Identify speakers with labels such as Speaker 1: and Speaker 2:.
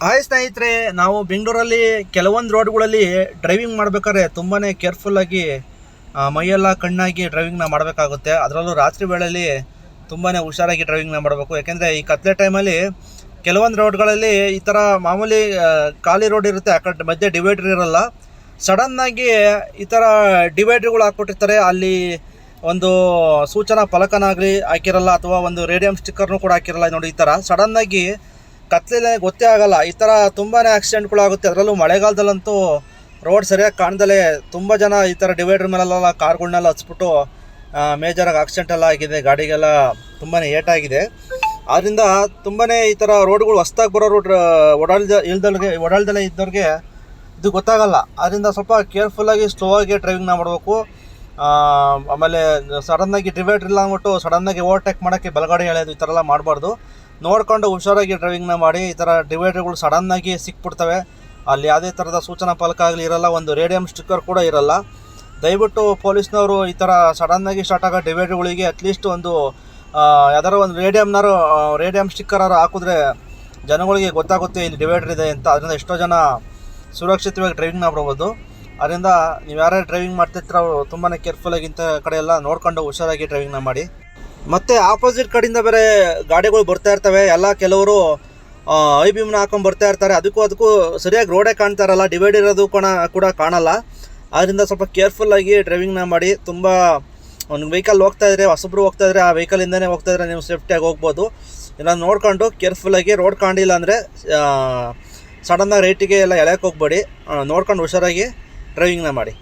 Speaker 1: Hi ಸ್ನೇಹಿತರೆ, ನಾವು ಬೆಂಗಳೂರಲ್ಲಿ ಕೆಲವೊಂದು ರೋಡ್ಗಳಲ್ಲಿ ಡ್ರೈವಿಂಗ್ ಮಾಡಬೇಕಾದ್ರೆ ತುಂಬಾ ಕೇರ್ಫುಲ್ಲಾಗಿ ಮೈಯೆಲ್ಲ ಕಣ್ಣಾಗಿ ಡ್ರೈವಿಂಗ್ನ ಮಾಡಬೇಕಾಗುತ್ತೆ. ಅದರಲ್ಲೂ ರಾತ್ರಿ ವೇಳೆಯಲ್ಲಿ ತುಂಬಾ ಹುಷಾರಾಗಿ ಡ್ರೈವಿಂಗ್ನ ಮಾಡಬೇಕು. ಯಾಕೆಂದರೆ ಈ ಕತ್ಲೆ ಟೈಮಲ್ಲಿ ಕೆಲವೊಂದು ರೋಡ್ಗಳಲ್ಲಿ ಈ ಥರ ಮಾಮೂಲಿ ಖಾಲಿ ರೋಡ್ ಇರುತ್ತೆ, ಆ ಕಡೆ ಮಧ್ಯೆ ಡಿವೈಡರ್ ಇರೋಲ್ಲ. ಸಡನ್ನಾಗಿ ಈ ಥರ ಡಿವೈಡರ್ಗಳು ಹಾಕ್ಕೊಟ್ಟಿರ್ತಾರೆ. ಅಲ್ಲಿ ಒಂದು ಸೂಚನಾ ಫಲಕನಾಗಲಿ ಹಾಕಿರಲ್ಲ, ಅಥವಾ ಒಂದು ರೇಡಿಯಂ ಸ್ಟಿಕ್ಕರ್ನೂ ಕೂಡ ಹಾಕಿರಲ್ಲ. ನೋಡಿ, ಈ ಥರ ಸಡನ್ನಾಗಿ ಕತ್ಲೆಲೆ ಗೊತ್ತೇ ಆಗಲ್ಲ. ಈ ಥರ ತುಂಬಾ ಆಕ್ಸಿಡೆಂಟ್ಗಳಾಗುತ್ತೆ. ಅದರಲ್ಲೂ ಮಳೆಗಾಲದಲ್ಲಂತೂ ರೋಡ್ ಸರಿಯಾಗಿ ಕಾಣ್ದಲೇ ತುಂಬ ಜನ ಈ ಥರ ಡಿವೈಡರ್ ಮೇಲೆಲ್ಲ ಕಾರ್ಗಳನ್ನೆಲ್ಲ ಹಚ್ಬಿಟ್ಟು ಮೇಜರಾಗಿ ಆಕ್ಸಿಡೆಂಟ್ ಎಲ್ಲ ಆಗಿದೆ, ಗಾಡಿಗೆಲ್ಲ ತುಂಬಾ ಏಟಾಗಿದೆ. ಆದ್ದರಿಂದ ತುಂಬಾ ಈ ಥರ ರೋಡ್ಗಳು ಹೊಸ್ದಾಗಿ ಬರೋ ರೋಡ್ ಓಡಾಡ್ದಲೇ ಇದ್ದವ್ರಿಗೆ ಇದು ಗೊತ್ತಾಗಲ್ಲ. ಆದ್ದರಿಂದ ಸ್ವಲ್ಪ ಕೇರ್ಫುಲ್ಲಾಗಿ ಸ್ಲೋ ಆಗಿ ಡ್ರೈವಿಂಗ್ನ ಮಾಡಬೇಕು. ಆಮೇಲೆ ಸಡನ್ನಾಗಿ ಡಿವೈಡರ್ ಇಲ್ಲ ಅಂದ್ಬಿಟ್ಟು ಸಡನ್ನಾಗಿ ಓವರ್ಟೇಕ್ ಮಾಡೋಕ್ಕೆ ಬಲಗಡೆ ಎಳೆಯೋದು, ಈ ಥರ ಎಲ್ಲ ಮಾಡಬಾರ್ದು. ನೋಡಿಕೊಂಡು ಹುಷಾರಾಗಿ ಡ್ರೈವಿಂಗ್ನ ಮಾಡಿ. ಈ ಥರ ಡಿವೈಡರ್ಗಳು ಸಡನ್ನಾಗಿ ಸಿಕ್ಬಿಡ್ತವೆ, ಅಲ್ಲಿ ಯಾವುದೇ ಥರದ ಸೂಚನಾ ಫಲಕ ಆಗಲಿ ಇರೋಲ್ಲ, ಒಂದು ರೇಡಿಯಂ ಸ್ಟಿಕ್ಕರ್ ಕೂಡ ಇರೋಲ್ಲ. ದಯವಿಟ್ಟು ಪೊಲೀಸ್ನವರು ಈ ಥರ ಸಡನ್ನಾಗಿ ಸ್ಟಾರ್ಟ್ ಆಗೋ ಡಿವೈಡರ್ಗಳಿಗೆ ಅಟ್ಲೀಸ್ಟ್ ಒಂದು ಯಾವ್ದಾರು ಒಂದು ರೇಡಿಯಂ ಸ್ಟಿಕ್ಕರಾರು ಹಾಕಿದ್ರೆ ಜನಗಳಿಗೆ ಗೊತ್ತಾಗುತ್ತೆ ಇಲ್ಲಿ ಡಿವೈಡರ್ ಇದೆ ಅಂತ. ಅದರಿಂದ ಎಷ್ಟೋ ಜನ ಸುರಕ್ಷಿತವಾಗಿ ಡ್ರೈವಿಂಗ್ನ ಮಾಡ್ಬೋದು. ಅದರಿಂದ ನೀವು ಯಾರ್ಯಾರು ಡ್ರೈವಿಂಗ್ ಮಾಡ್ತಿರ್ತೀರ ಅವರು ತುಂಬಾ ಕೇರ್ಫುಲ್ಲಾಗಿ ಇಂಥ ಕಡೆ ಎಲ್ಲ ನೋಡ್ಕೊಂಡು ಹುಷಾರಾಗಿ ಡ್ರೈವಿಂಗ್ನ ಮಾಡಿ. ಮತ್ತು ಆಪೋಸಿಟ್ ಕಡೆಯಿಂದ ಬೇರೆ ಗಾಡಿಗಳು ಬರ್ತಾ ಇರ್ತವೆ. ಎಲ್ಲ ಕೆಲವರು ಐ ಬೀಮ್ನ ಹಾಕೊಂಡು ಬರ್ತಾ ಇರ್ತಾರೆ. ಅದಕ್ಕೂ ಸರಿಯಾಗಿ ರೋಡೇ ಕಾಣ್ತಾ ಇರಲ್ಲ, ಡಿವೈಡ್ ಇರೋದು ಕೂಡ ಕಾಣಲ್ಲ. ಆದ್ದರಿಂದ ಸ್ವಲ್ಪ ಕೇರ್ಫುಲ್ಲಾಗಿ ಡ್ರೈವಿಂಗ್ನ ಮಾಡಿ. ತುಂಬ ಒಂದು ವೆಹಿಕಲ್ ಹೋಗ್ತಾಯಿದ್ರೆ, ಹೊಸಬ್ರು ಹೋಗ್ತಾಯಿದ್ರೆ, ಆ ವೆಹಿಕಲಿಂದನೇ ಹೋಗ್ತಾಯಿದ್ರೆ ನೀವು ಸೇಫ್ಟಿಯಾಗಿ ಹೋಗ್ಬೋದು. ಇಲ್ಲ ನೋಡ್ಕೊಂಡು ಕೇರ್ಫುಲ್ಲಾಗಿ, ರೋಡ್ ಕಾಣಿಲ್ಲ ಅಂದರೆ ಸಡನ್ನಾಗಿ ರೈಟಿಗೆ ಎಲ್ಲ ಎಳೆಯೋಕ್ಕೆ ಹೋಗ್ಬೇಡಿ. ನೋಡ್ಕೊಂಡು ಹುಷಾರಾಗಿ ಡ್ರೈವಿಂಗ್ನ ಮಾಡಿ.